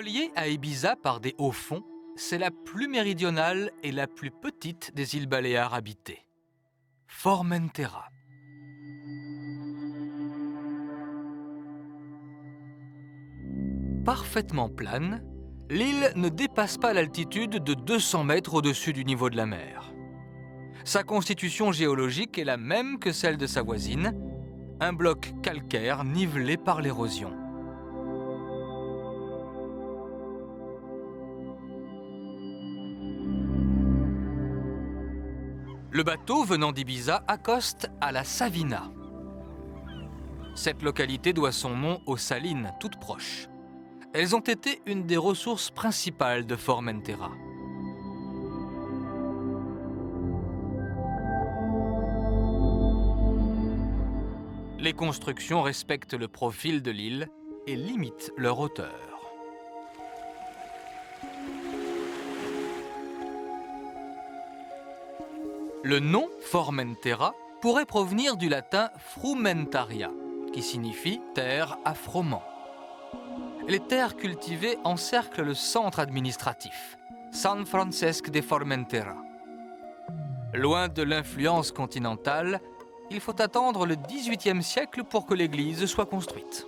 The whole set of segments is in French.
Reliée à Ibiza par des hauts fonds, c'est la plus méridionale et la plus petite des îles Baléares habitées. Formentera. Parfaitement plane, l'île ne dépasse pas l'altitude de 200 mètres au-dessus du niveau de la mer. Sa constitution géologique est la même que celle de sa voisine, un bloc calcaire nivelé par l'érosion. Le bateau venant d'Ibiza accoste à la Savina. Cette localité doit son nom aux salines toutes proches. Elles ont été une des ressources principales de Formentera. Les constructions respectent le profil de l'île et limitent leur hauteur. Le nom Formentera pourrait provenir du latin frumentaria, qui signifie terre à froment. Les terres cultivées encerclent le centre administratif, San Francesc de Formentera. Loin de l'influence continentale, il faut attendre le XVIIIe siècle pour que l'église soit construite.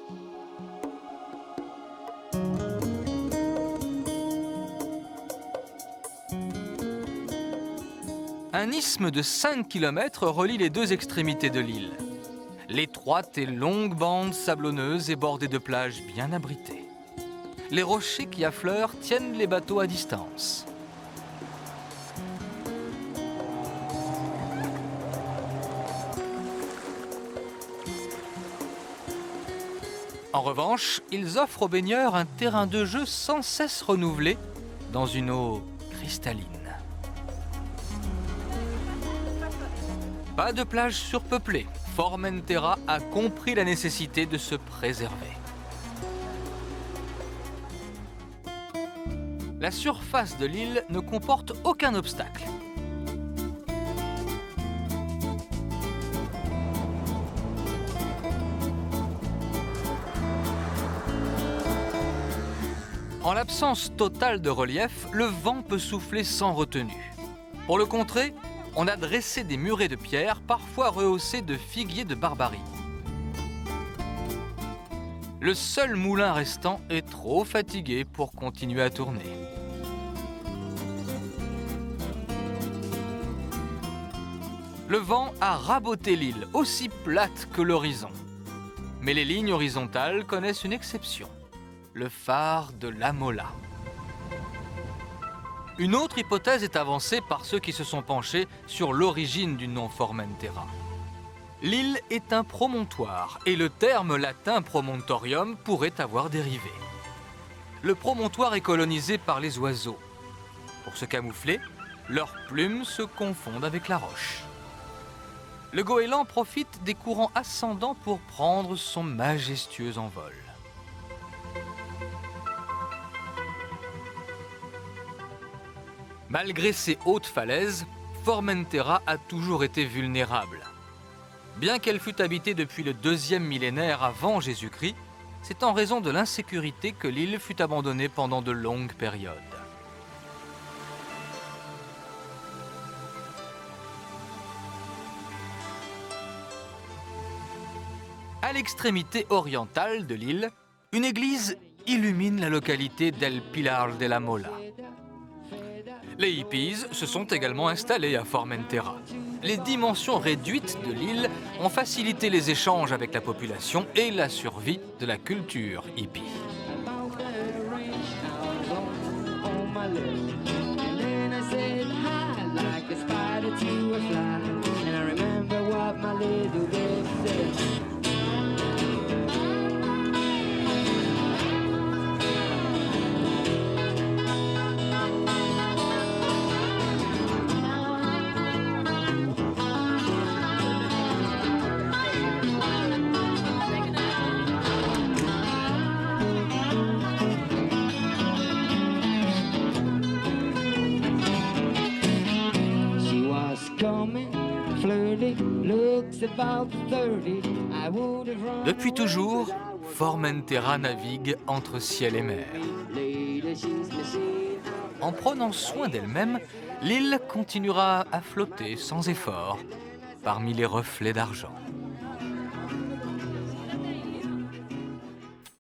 Un isthme de 5 km relie les deux extrémités de l'île. L'étroite et longue bande sablonneuse est bordée de plages bien abritées. Les rochers qui affleurent tiennent les bateaux à distance. En revanche, ils offrent aux baigneurs un terrain de jeu sans cesse renouvelé dans une eau cristalline. Pas de plage surpeuplée. Formentera a compris la nécessité de se préserver. La surface de l'île ne comporte aucun obstacle. En l'absence totale de relief, le vent peut souffler sans retenue. Pour le contrer, on a dressé des murets de pierre, parfois rehaussés de figuiers de Barbarie. Le seul moulin restant est trop fatigué pour continuer à tourner. Le vent a raboté l'île, aussi plate que l'horizon. Mais les lignes horizontales connaissent une exception, le phare de La Mola. Une autre hypothèse est avancée par ceux qui se sont penchés sur l'origine du nom Formentera. L'île est un promontoire et le terme latin promontorium pourrait avoir dérivé. Le promontoire est colonisé par les oiseaux. Pour se camoufler, leurs plumes se confondent avec la roche. Le goéland profite des courants ascendants pour prendre son majestueux envol. Malgré ses hautes falaises, Formentera a toujours été vulnérable. Bien qu'elle fût habitée depuis le 2e millénaire avant Jésus-Christ, c'est en raison de l'insécurité que l'île fut abandonnée pendant de longues périodes. À l'extrémité orientale de l'île, une église illumine la localité d'El Pilar de la Mola. Les hippies se sont également installés à Formentera. Les dimensions réduites de l'île ont facilité les échanges avec la population et la survie de la culture hippie. Depuis toujours, Formentera navigue entre ciel et mer. En prenant soin d'elle-même, l'île continuera à flotter sans effort parmi les reflets d'argent.